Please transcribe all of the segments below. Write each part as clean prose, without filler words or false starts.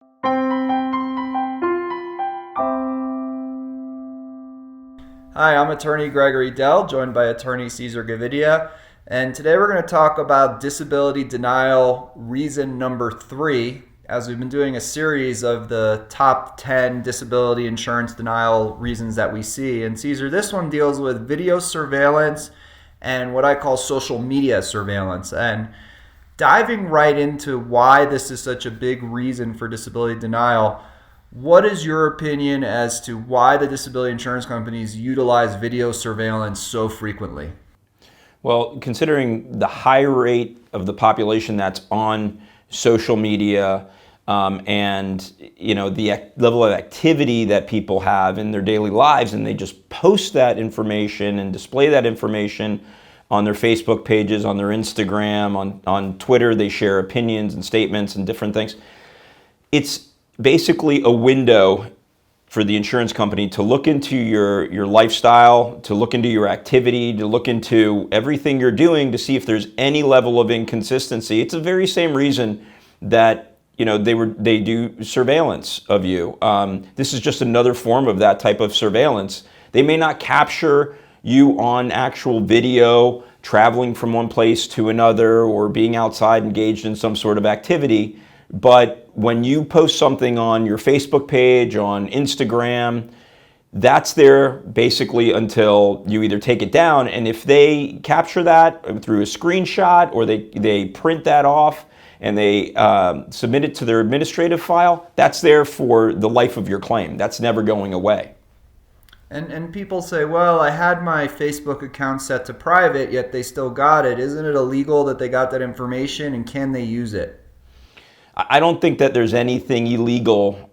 Hi, I'm attorney Gregory Dell, joined by attorney Cesar Gavidia, and today we're going to talk about disability denial reason number 3, as we've been doing a series of the top 10 disability insurance denial reasons that we see. And Cesar, this one deals with video surveillance and what I call social media surveillance. And diving right into why this is such a big reason for disability denial, what is your opinion as to why the disability insurance companies utilize video surveillance so frequently? Well, considering the high rate of the population that's on social media, and the level of activity that people have in their daily lives, and they just post that information and display that information on their Facebook pages, on their Instagram, on Twitter, they share opinions and statements and different things. It's basically a window for the insurance company to look into your lifestyle, to look into your activity, to look into everything you're doing to see if there's any level of inconsistency. It's the very same reason that they do surveillance of you. This is just another form of that type of surveillance. They may not capture you on actual video, traveling from one place to another, or being outside engaged in some sort of activity. But when you post something on your Facebook page, on Instagram, that's there basically until you either take it down, and if they capture that through a screenshot or they print that off and they submit it to their administrative file, that's there for the life of your claim. That's never going away. And people say, well, I had my Facebook account set to private, yet they still got it. Isn't it illegal that they got that information, and can they use it? I don't think that there's anything illegal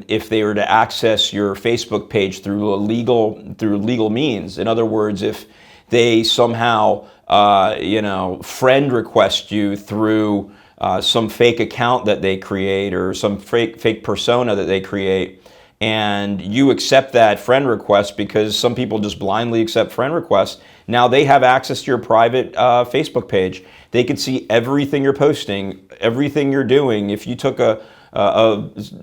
if they were to access your Facebook page through legal means. In other words, if they somehow friend request you through some fake account that they create or some fake persona that they create, and you accept that friend request, because some people just blindly accept friend requests. Now they have access to your private Facebook page. They can see everything you're posting, everything you're doing. If you took a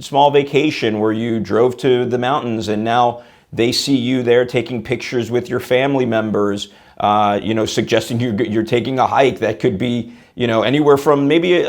small vacation where you drove to the mountains and now they see you there taking pictures with your family members, suggesting you're taking a hike that could be anywhere from maybe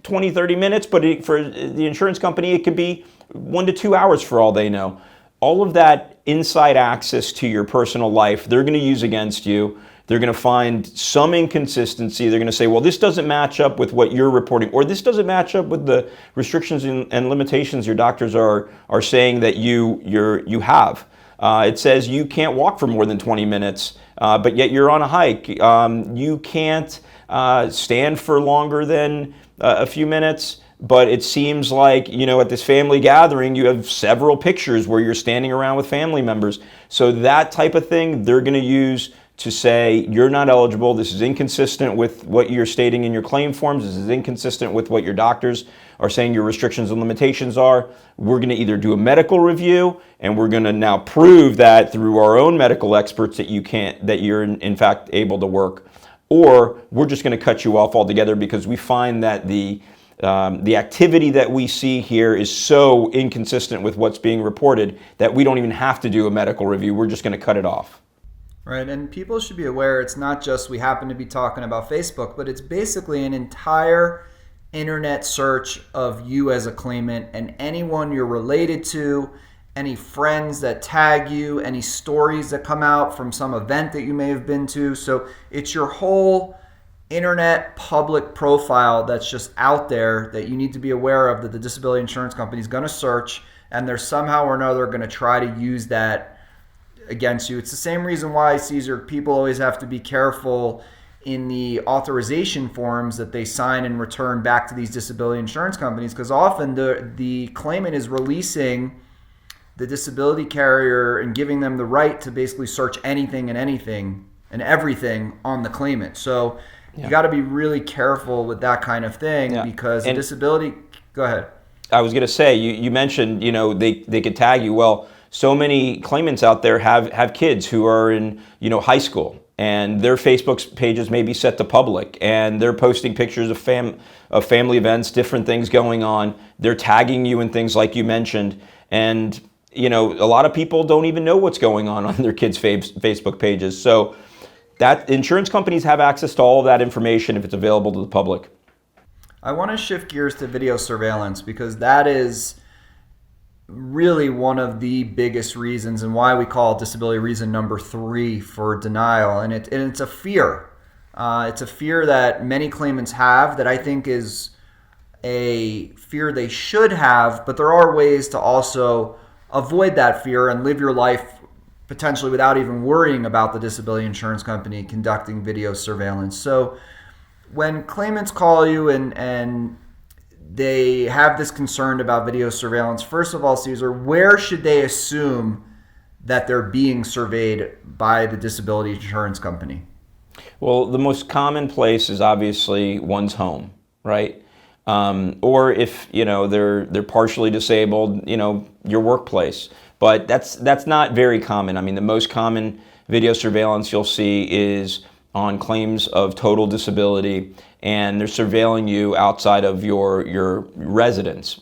20, 30 minutes, but for the insurance company, it could be 1 to 2 hours for all they know. All of that inside access to your personal life, they're going to use against you. They're going to find some inconsistency. They're going to say, well, this doesn't match up with what you're reporting, or this doesn't match up with the restrictions and limitations your doctors are saying that you have. It says you can't walk for more than 20 minutes, but yet you're on a hike. You can't stand for longer than a few minutes. But it seems like, at this family gathering, you have several pictures where you're standing around with family members. So that type of thing, they're going to use to say, you're not eligible. This is inconsistent with what you're stating in your claim forms. This is inconsistent with what your doctors are saying your restrictions and limitations are. We're going to either do a medical review, and we're going to now prove that through our own medical experts that you're in fact able to work, or we're just going to cut you off altogether because we find that the activity that we see here is so inconsistent with what's being reported that we don't even have to do a medical review. We're just going to cut it off. Right, and people should be aware it's not just we happen to be talking about Facebook, but it's basically an entire internet search of you as a claimant and anyone you're related to, any friends that tag you, any stories that come out from some event that you may have been to. So it's your whole internet public profile that's just out there that you need to be aware of, that the disability insurance company is going to search, and they're somehow or another going to try to use that against you. It's the same reason why, Cesar, people always have to be careful in the authorization forms that they sign and return back to these disability insurance companies, because often the claimant is releasing the disability carrier and giving them the right to basically search anything and everything on the claimant. So you got to be really careful with that kind of thing, because the disability. Go ahead. I was going to say, you mentioned, they could tag you. Well, so many claimants out there have kids who are in, high school, and their Facebook pages may be set to public, and they're posting pictures of family events, different things going on. They're tagging you in things like you mentioned, and a lot of people don't even know what's going on their kids' Facebook pages. So that insurance companies have access to all of that information if it's available to the public. I want to shift gears to video surveillance, because that is really one of the biggest reasons, and why we call disability reason number 3 for denial. And it's a fear. It's a fear that many claimants have, that I think is a fear they should have, but there are ways to also avoid that fear and live your life potentially without even worrying about the disability insurance company conducting video surveillance. So when claimants call you and they have this concern about video surveillance, first of all, Caesar, where should they assume that they're being surveyed by the disability insurance company? Well, the most common place is obviously one's home, right? Or if they're partially disabled, your workplace. But that's not very common. I mean, the most common video surveillance you'll see is on claims of total disability, and they're surveilling you outside of your residence.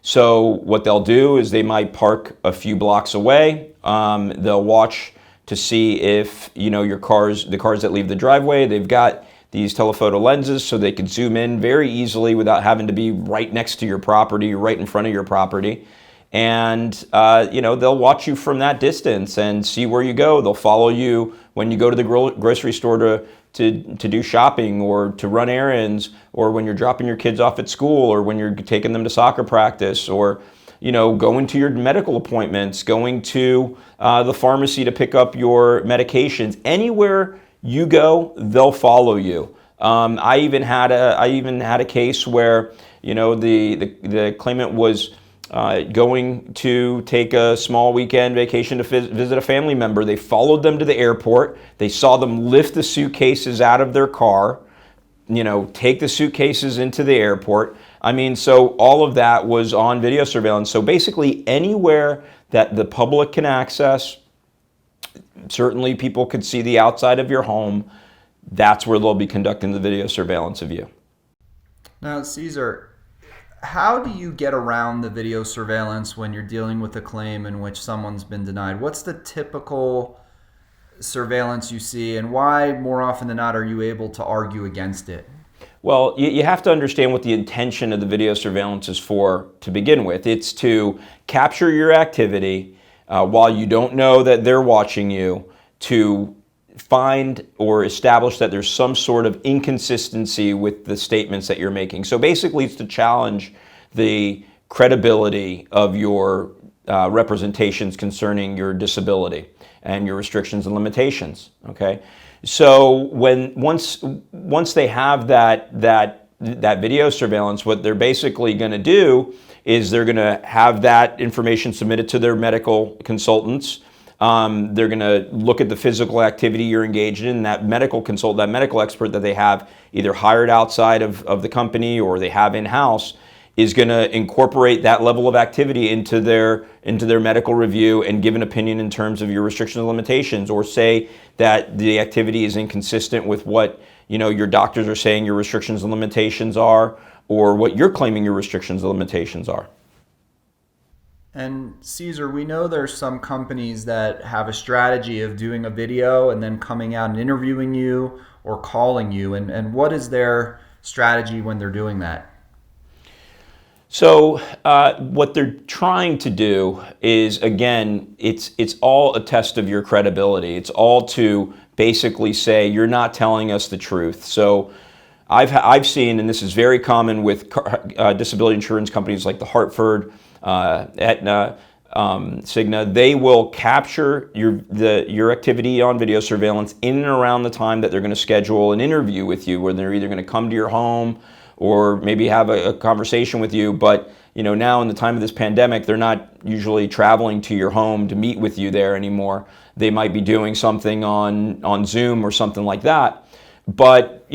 So what they'll do is they might park a few blocks away. They'll watch to see if the cars that leave the driveway, they've got these telephoto lenses, so they can zoom in very easily without having to be right next to your property, right in front of your property. And they'll watch you from that distance and see where you go. They'll follow you when you go to the grocery store to do shopping, or to run errands, or when you're dropping your kids off at school, or when you're taking them to soccer practice, or going to your medical appointments, going to the pharmacy to pick up your medications. Anywhere you go, they'll follow you. I even had a case where the claimant was going to take a small weekend vacation to visit a family member. They followed them to the airport. They saw them lift the suitcases out of their car, take the suitcases into the airport. I mean, so all of that was on video surveillance. So basically anywhere that the public can access, certainly people could see the outside of your home, that's where they'll be conducting the video surveillance of you. Now, Caesar, how do you get around the video surveillance when you're dealing with a claim in which someone's been denied? What's the typical surveillance you see, and why, more often than not, are you able to argue against it? Well, you have to understand what the intention of the video surveillance is for to begin with. It's to capture your activity while you don't know that they're watching you, to find or establish that there's some sort of inconsistency with the statements that you're making. So basically it's to challenge the credibility of your representations concerning your disability and your restrictions and limitations. Okay, so once they have that video surveillance, what they're basically going to do is they're going to have that information submitted to their medical consultants. They're going to look at the physical activity you're engaged in. That medical consultant, that medical expert that they have either hired outside of the company or they have in-house, is going to incorporate that level of activity into their medical review and give an opinion in terms of your restrictions and limitations, or say that the activity is inconsistent with what your doctors are saying your restrictions and limitations are, or what you're claiming your restrictions and limitations are. And Caesar, we know there's some companies that have a strategy of doing a video and then coming out and interviewing you or calling you. And what is their strategy when they're doing that? So what they're trying to do is, again, it's all a test of your credibility. It's all to basically say you're not telling us the truth. So I've seen, and this is very common with disability insurance companies like the Hartford, Aetna, Cigna, they will capture your activity on video surveillance in and around the time that they're going to schedule an interview with you, where they're either going to come to your home or maybe have a conversation with you. But now in the time of this pandemic, they're not usually traveling to your home to meet with you there anymore. They might be doing something on Zoom or something like that. But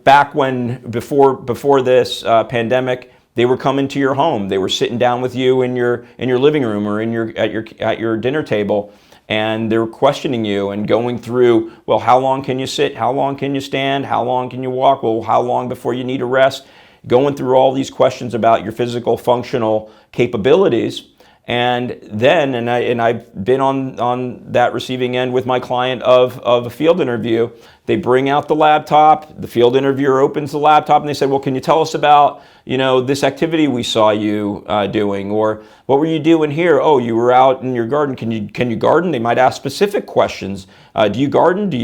back when before this pandemic, they were coming to your home. They were sitting down with you in your living room or at your dinner table, and they're questioning you and going through, well, how long can you sit? How long can you stand? How long can you walk? Well, how long before you need a rest? Going through all these questions about your physical functional capabilities. And then, I've been on that receiving end with my client of a field interview. They bring out the laptop, the field interviewer opens the laptop, and they say, well, can you tell us about, this activity we saw you doing? Or what were you doing here? Oh, you were out in your garden. Can you garden? They might ask specific questions. Do you garden? Do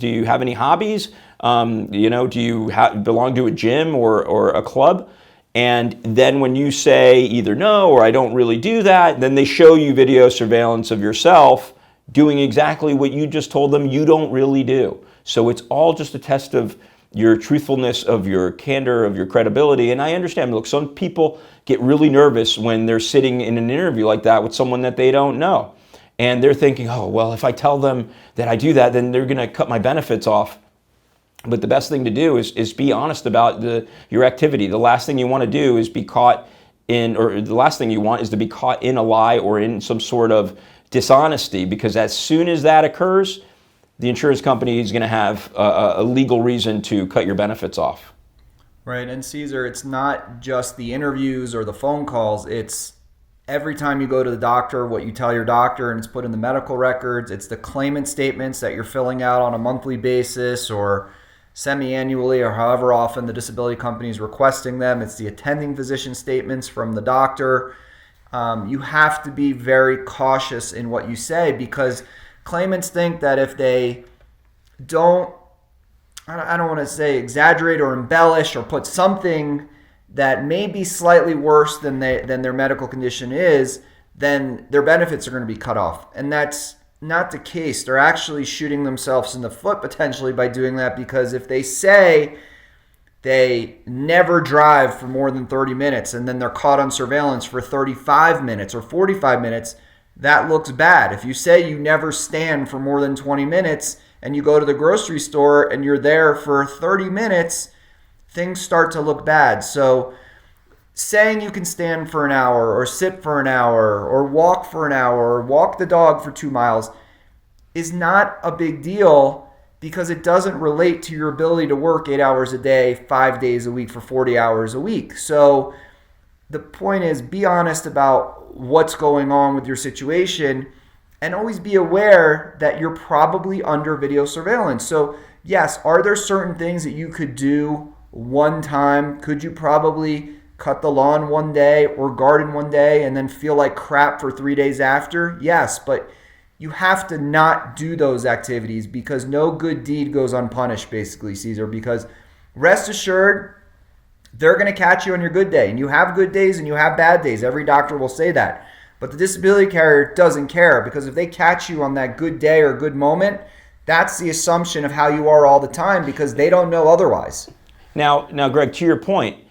you have any hobbies? Do you belong to a gym or a club? And then when you say either no or I don't really do that, then they show you video surveillance of yourself doing exactly what you just told them you don't really do. So it's all just a test of your truthfulness, of your candor, of your credibility. And I understand, look, some people get really nervous when they're sitting in an interview like that with someone that they don't know. And they're thinking, oh, well, if I tell them that I do that, then they're going to cut my benefits off. But the best thing to do is be honest about your activity. The last thing you want to do is be caught in, or the last thing you want is to be caught in a lie or in some sort of dishonesty, because as soon as that occurs, the insurance company is going to have a legal reason to cut your benefits off. Right, and Caesar, it's not just the interviews or the phone calls, it's every time you go to the doctor, what you tell your doctor, and it's put in the medical records, it's the claimant statements that you're filling out on a monthly basis or semi-annually or however often the disability company is requesting them. It's the attending physician statements from the doctor. You have to be very cautious in what you say, because claimants think that if they don't, I don't want to say exaggerate or embellish or put something that may be slightly worse than their medical condition is, then their benefits are going to be cut off. And that's not the case. They're actually shooting themselves in the foot potentially by doing that, because if they say they never drive for more than 30 minutes and then they're caught on surveillance for 35 minutes or 45 minutes, that looks bad. If you say you never stand for more than 20 minutes and you go to the grocery store and you're there for 30 minutes, things start to look bad. So saying you can stand for an hour or sit for an hour or walk for an hour or walk the dog for 2 miles is not a big deal, because it doesn't relate to your ability to work 8 hours a day, 5 days a week for 40 hours a week. So the point is, be honest about what's going on with your situation and always be aware that you're probably under video surveillance. So yes, are there certain things that you could do one time? Could you probably cut the lawn one day or garden one day and then feel like crap for 3 days after? Yes, but you have to not do those activities, because no good deed goes unpunished, basically, Caesar, because rest assured, they're going to catch you on your good day. And you have good days and you have bad days. Every doctor will say that. But the disability carrier doesn't care, because if they catch you on that good day or good moment, that's the assumption of how you are all the time, because they don't know otherwise. Now, Greg, to your point,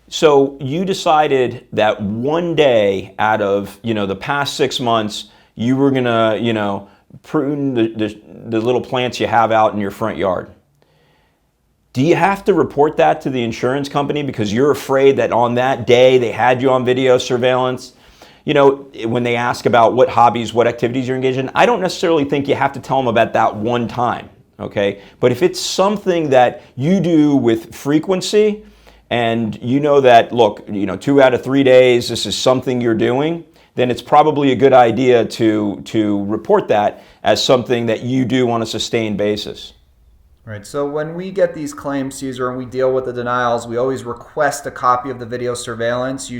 so you decided that one day out of, the past 6 months, you were going to, prune the little plants you have out in your front yard. Do you have to report that to the insurance company because you're afraid that on that day they had you on video surveillance? When they ask about what hobbies, what activities you're engaged in, I don't necessarily think you have to tell them about that one time, okay? But if it's something that you do with frequency, and you know that, look, 2 out of 3 days, this is something you're doing, then it's probably a good idea to report that as something that you do on a sustained basis. Right. So when we get these claims, Caesar, and we deal with the denials, we always request a copy of the video surveillance.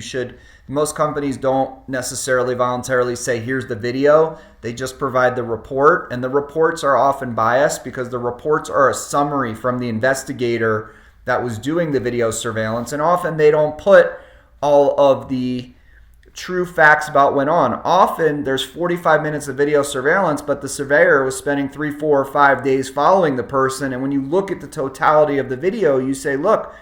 Most companies don't necessarily voluntarily say, here's the video. They just provide the report, and the reports are often biased because the reports are a summary from the investigator that was doing the video surveillance, and often they don't put all of the true facts about what went on. Often there's 45 minutes of video surveillance, but the surveyor was spending 3, 4, or 5 days following the person, and when you look at the totality of the video, you say, look,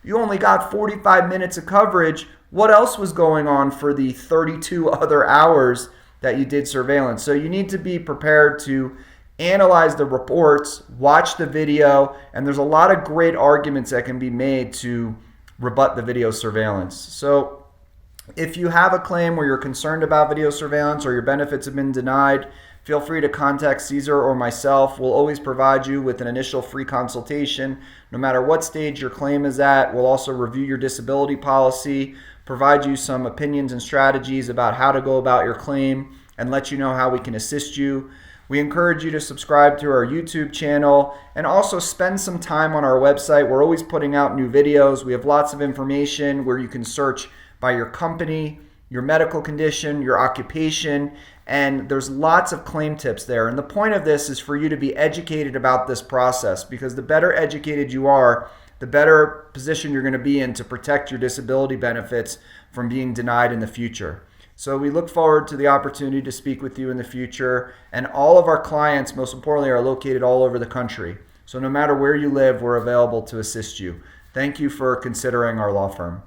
you only got 45 minutes of coverage. What else was going on for the 32 other hours that you did surveillance? So you need to be prepared to analyze the reports, watch the video, and there's a lot of great arguments that can be made to rebut the video surveillance. So if you have a claim where you're concerned about video surveillance or your benefits have been denied, feel free to contact Caesar or myself. We'll always provide you with an initial free consultation. No matter what stage your claim is at, we'll also review your disability policy, provide you some opinions and strategies about how to go about your claim, and let you know how we can assist you. We encourage you to subscribe to our YouTube channel and also spend some time on our website. We're always putting out new videos. We have lots of information where you can search by your company, your medical condition, your occupation, and there's lots of claim tips there. And the point of this is for you to be educated about this process, because the better educated you are, the better position you're going to be in to protect your disability benefits from being denied in the future. So we look forward to the opportunity to speak with you in the future. And all of our clients, most importantly, are located all over the country. So no matter where you live, we're available to assist you. Thank you for considering our law firm.